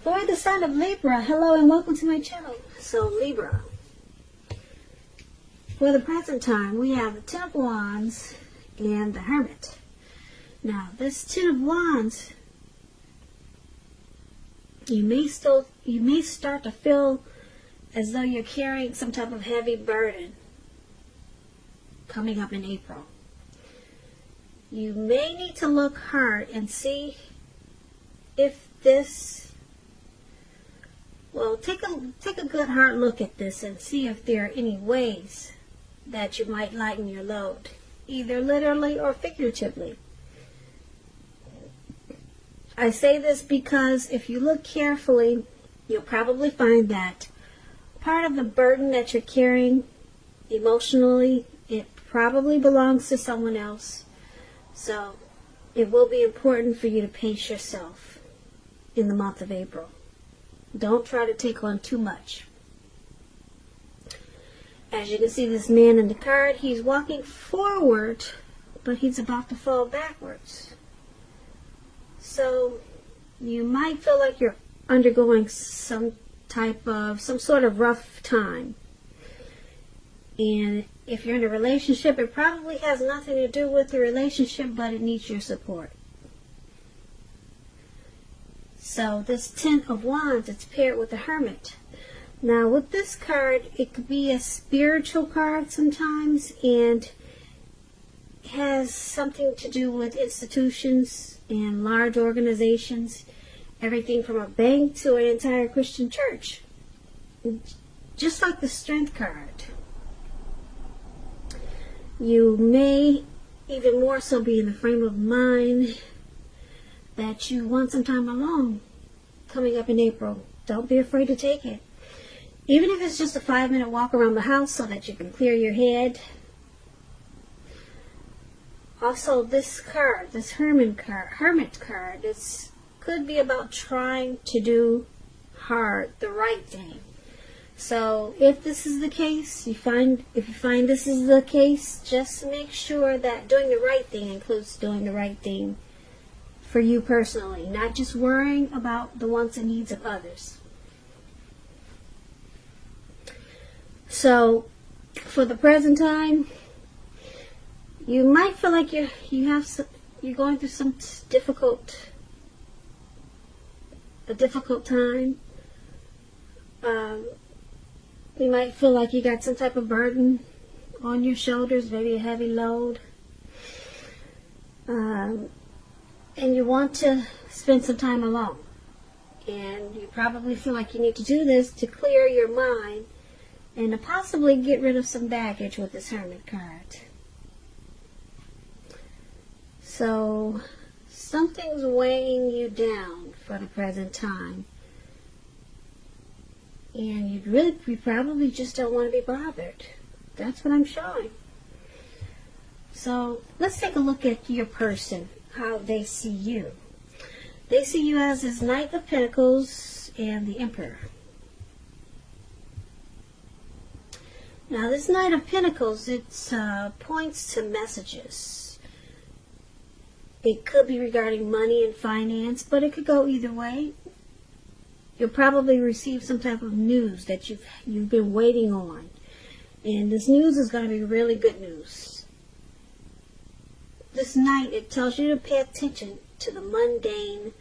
For the sign of Libra, hello and welcome to my channel. So Libra, for the present time, we have the Ten of Wands and the Hermit. Now, this Ten of Wands, you may start to feel as though you're carrying some type of heavy burden coming up in April. You may need to look hard and see if this, well, take a good hard look at this and see if there are any ways that you might lighten your load, either literally or figuratively. I say this because if you look carefully, you'll probably find that part of the burden that you're carrying emotionally, it probably belongs to someone else. So it will be important for you to pace yourself in the month of April. Don't try to take on too much. As you can see, this man in the card, he's walking forward, but he's about to fall backwards. So you might feel like you're undergoing some sort of rough time. And if you're in a relationship, it probably has nothing to do with the relationship, but it needs your support. So this Ten of Wands, it's paired with the Hermit. Now with this card, it could be a spiritual card sometimes, and has something to do with institutions and large organizations, everything from a bank to an entire Christian church. Just like the Strength card. You may even more so be in the frame of mind that you want some time alone coming up in April. Don't be afraid to take it. Even if it's just a 5-minute walk around the house so that you can clear your head. Also, this card, this Hermit card, it could be about trying to do the right thing. So if this is the case, if you find this is the case, just make sure that doing the right thing includes doing the right thing for you personally, not just worrying about the wants and needs of others. So for the present time, you might feel like you're going through some a difficult time. You might feel like you got some type of burden on your shoulders, maybe a heavy load. And you want to spend some time alone. And you probably feel like you need to do this to clear your mind and to possibly get rid of some baggage with this Hermit card. So something's weighing you down for the present time. And you probably just don't want to be bothered. That's what I'm showing. So let's take a look at your person, how they see you. They see you as this Knight of Pentacles and the Emperor. Now this Knight of Pentacles, it points to messages. It could be regarding money and finance, but it could go either way. You'll probably receive some type of news that you've been waiting on. And this news is going to be really good news. This Knight, it tells you to pay attention to the mundane,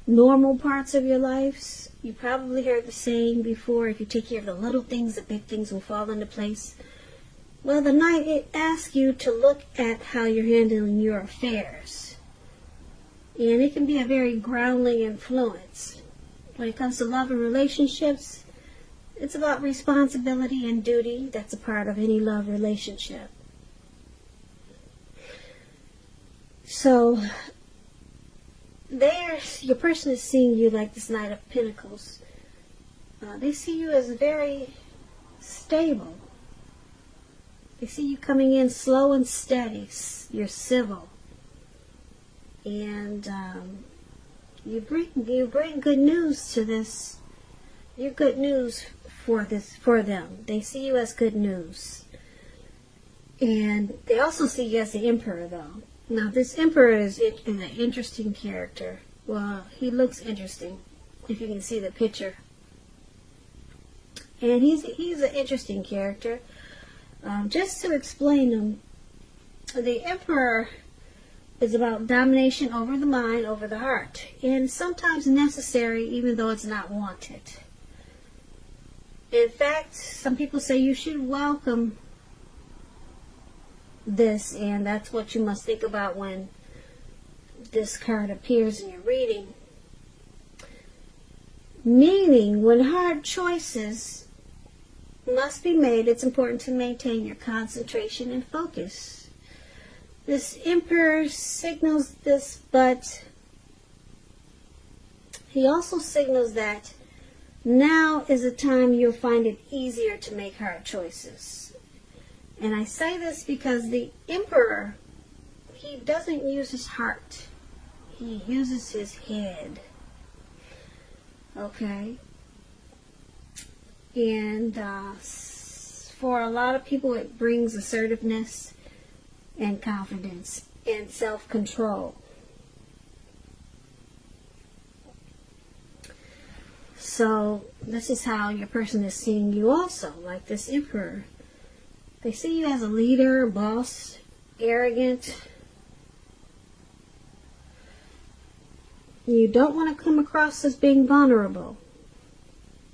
normal parts of your lives. You probably heard the saying before, if you take care of the little things, the big things will fall into place. Well, the Knight, it asks you to look at how you're handling your affairs. And it can be a very grounding influence. When it comes to love and relationships, it's about responsibility and duty. That's a part of any love relationship. So, your person is seeing you like this Knight of Pentacles. They see you as very stable. They see you coming in slow and steady. You're civil. And you bring good news to this. You're good news for them. They see you as good news. And they also see you as the Emperor, though. Now, this Emperor is an interesting character. Well, he looks interesting if you can see the picture. And he's an interesting character. Just to explain him, the Emperor is about domination over the mind, over the heart, and sometimes necessary even though it's not wanted. In fact, some people say you should welcome this, and that's what you must think about when this card appears in your reading. Meaning, when hard choices must be made, it's important to maintain your concentration and focus. This Emperor signals this, but he also signals that now is a time you'll find it easier to make hard choices. And I say this because the Emperor, he doesn't use his heart. He uses his head. Okay? And for a lot of people, it brings assertiveness and confidence and self-control. So this is how your person is seeing you also, like this Emperor. They see you as a leader, boss, arrogant. You don't want to come across as being vulnerable.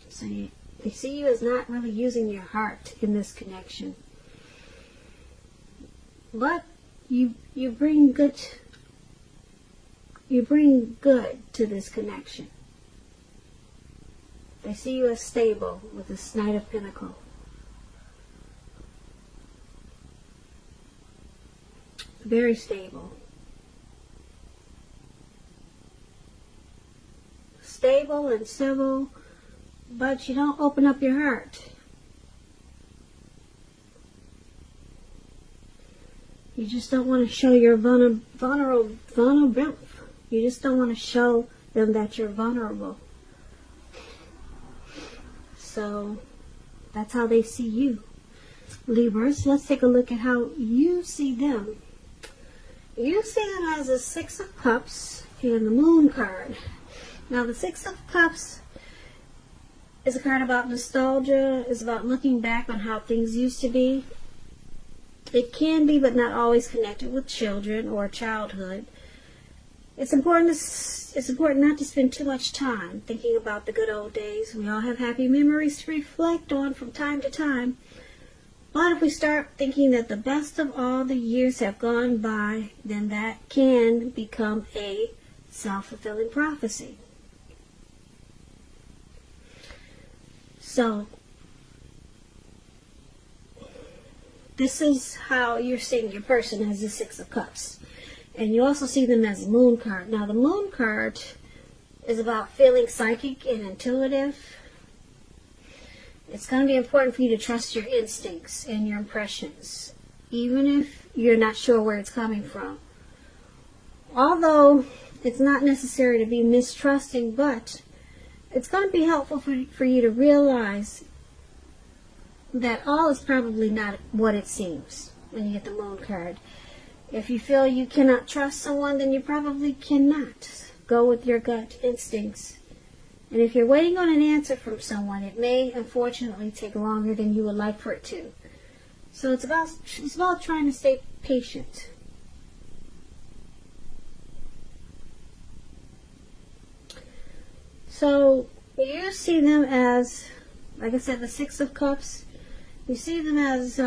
So they see you as not really using your heart in this connection. But you bring good to this connection. They see you as stable with this Knight of Pentacles. Very stable. Stable and civil, but you don't open up your heart. You just don't want to show your vulnerable. You just don't want to show them that you're vulnerable. So that's how they see you. Libras, let's take a look at how you see them. You see them as a Six of Cups and the Moon card. Now the Six of Cups is a card about nostalgia. It's about looking back on how things used to be. It can be, but not always, connected with children or childhood. It's important not to spend too much time thinking about the good old days. We all have happy memories to reflect on from time to time. But if we start thinking that the best of all the years have gone by, then that can become a self-fulfilling prophecy. So, this is how you're seeing your person, as the Six of Cups. And you also see them as a Moon card. Now, the Moon card is about feeling psychic and intuitive. It's going to be important for you to trust your instincts and your impressions, even if you're not sure where it's coming from. Although it's not necessary to be mistrusting, but it's going to be helpful for you to realize that all is probably not what it seems when you get the Moon card. If you feel you cannot trust someone, then you probably cannot. Go with your gut instincts. And if you're waiting on an answer from someone, it may unfortunately take longer than you would like for it to. So it's about trying to stay patient. So you see them as, like I said, the Six of Cups. You see them as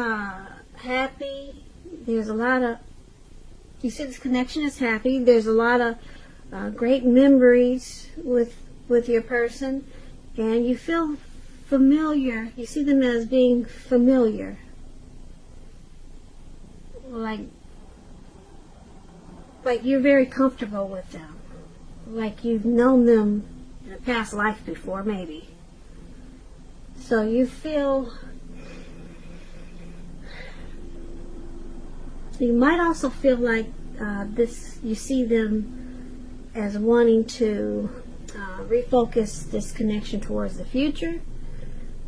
happy. There's a lot of, you see this connection is happy. There's a lot of great memories with your person, and you feel familiar. You see them as being familiar, like you're very comfortable with them, like you've known them in a past life before, maybe. So you feel, you might also feel like you see them as wanting to refocus this connection towards the future.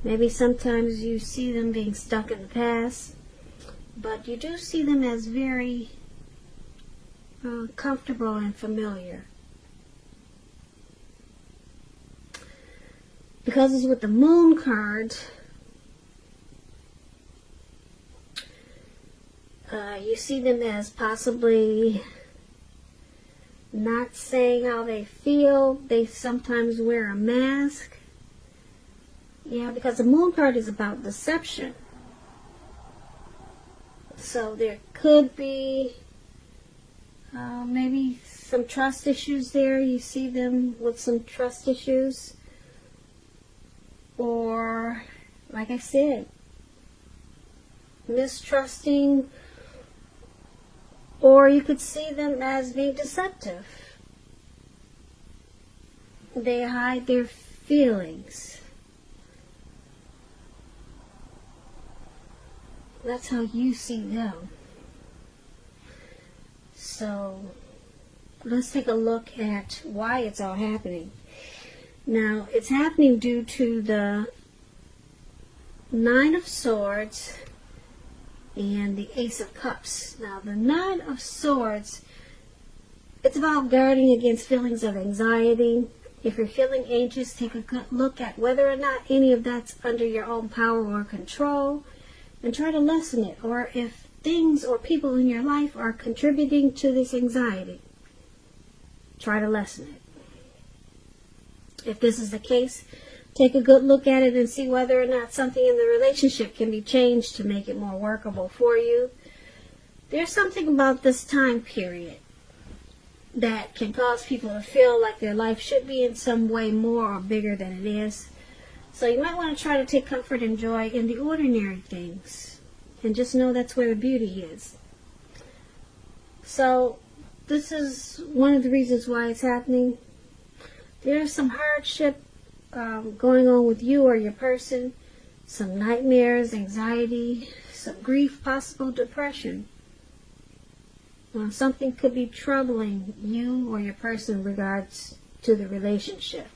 Maybe sometimes you see them being stuck in the past, but you do see them as very comfortable and familiar. because it's with the moon card, you see them as possibly not saying how they feel. They sometimes wear a mask. Yeah, because the moon card is about deception. So there could be maybe some trust issues there. You see them with some trust issues. Or, like I said, mistrusting. Or you could see them as being deceptive. They hide their feelings. That's how you see them. So, let's take a look at why it's all happening. Now, it's happening due to the Nine of Swords and the Ace of Cups. Now, the Nine of Swords, it's about guarding against feelings of anxiety. If you're feeling anxious, take a good look at whether or not any of that's under your own power or control, and try to lessen it. Or if things or people in your life are contributing to this anxiety, try to lessen it. If this is the case, take a good look at it and see whether or not something in the relationship can be changed to make it more workable for you. There's something about this time period that can cause people to feel like their life should be in some way more or bigger than it is. So you might want to try to take comfort and joy in the ordinary things. And just know that's where the beauty is. So this is one of the reasons why it's happening. There's some hardship going on with you or your person. Some nightmares, anxiety, some grief, possible depression. Something could be troubling you or your person in regards to the relationship.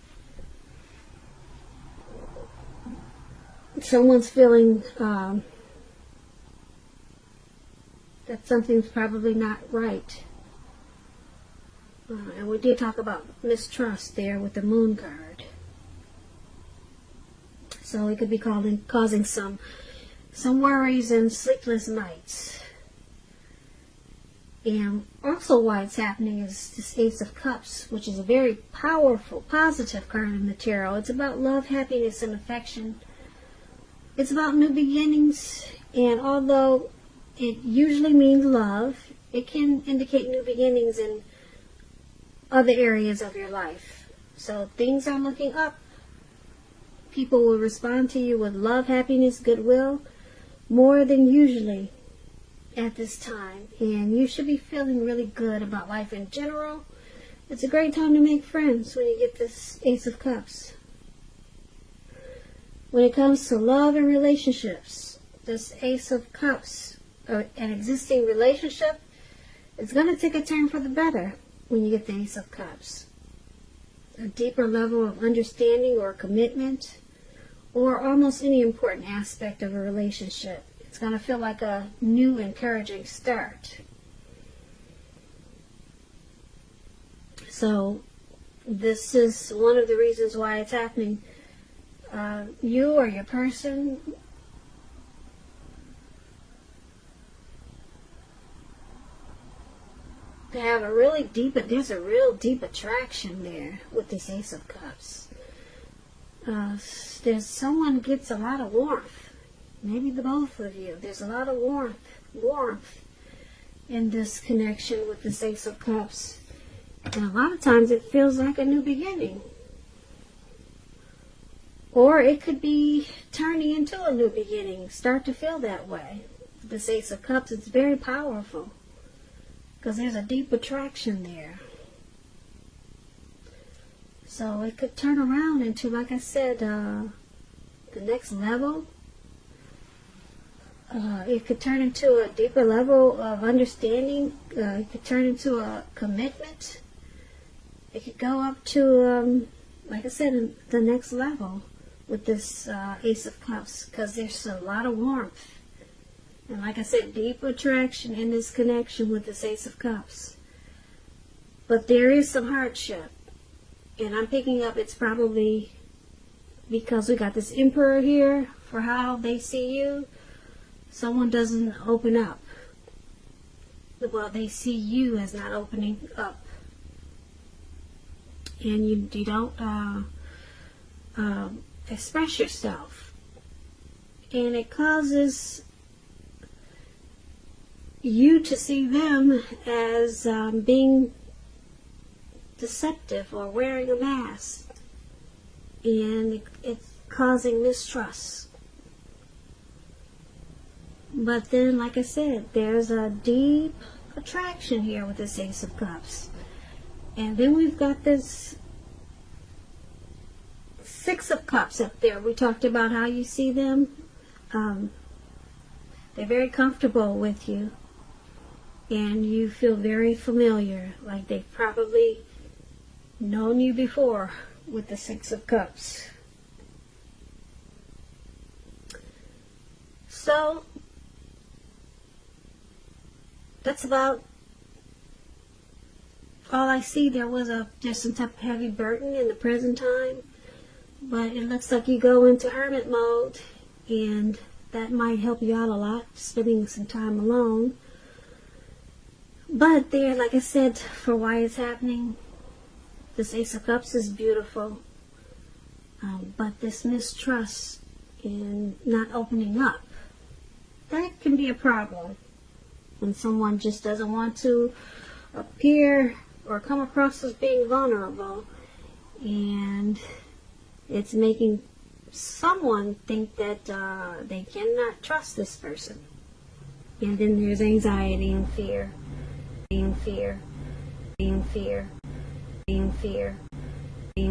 Someone's feeling that something's probably not right. And we did talk about mistrust there with the moon card. So it could be causing some worries and sleepless nights. And also why it's happening is this Ace of Cups, which is a very powerful, positive card of the tarot. It's about love, happiness, and affection. It's about new beginnings, and although it usually means love, it can indicate new beginnings in other areas of your life. So things are looking up. People will respond to you with love, happiness, goodwill, more than usually at this time. And you should be feeling really good about life in general. It's a great time to make friends when you get this Ace of Cups. When it comes to love and relationships, this Ace of Cups, an existing relationship, it's going to take a turn for the better when you get the Ace of Cups. A deeper level of understanding or commitment, or almost any important aspect of a relationship. It's going to feel like a new, encouraging start. So, this is one of the reasons why it's happening. You or your person have a really deep, there's a real deep attraction there with this Ace of Cups. There's someone gets a lot of warmth. Maybe the both of you. There's a lot of warmth in this connection with this Ace of Cups. And a lot of times it feels like a new beginning. Or it could be turning into a new beginning. Start to feel that way. This Ace of Cups, it's very powerful. Because there's a deep attraction there. So it could turn around into, like I said, the next level. It could turn into a deeper level of understanding. It could turn into a commitment. It could go up to, like I said, the next level with this Ace of Cups. Because there's a lot of warmth. And like I said, deep attraction in this connection with this Ace of Cups. But there is some hardship. And I'm picking up it's probably because we got this emperor here for how they see you. Someone doesn't open up. Well, they see you as not opening up. And you don't express yourself. And it causes you to see them as being deceptive or wearing a mask. And it's causing mistrust. But then, like I said, there's a deep attraction here with this Ace of Cups. And then we've got this Six of Cups up there. We talked about how you see them. They're very comfortable with you. And you feel very familiar, like they've probably known you before with the Six of Cups. So, that's about all I see. There's some type of heavy burden in the present time, but it looks like you go into hermit mode, and that might help you out a lot, spending some time alone. But there, like I said, for why it's happening, this Ace of Cups is beautiful, but this mistrust and not opening up, that can be a problem. When someone just doesn't want to appear or come across as being vulnerable, and it's making someone think that they cannot trust this person. And then there's anxiety and fear, fear.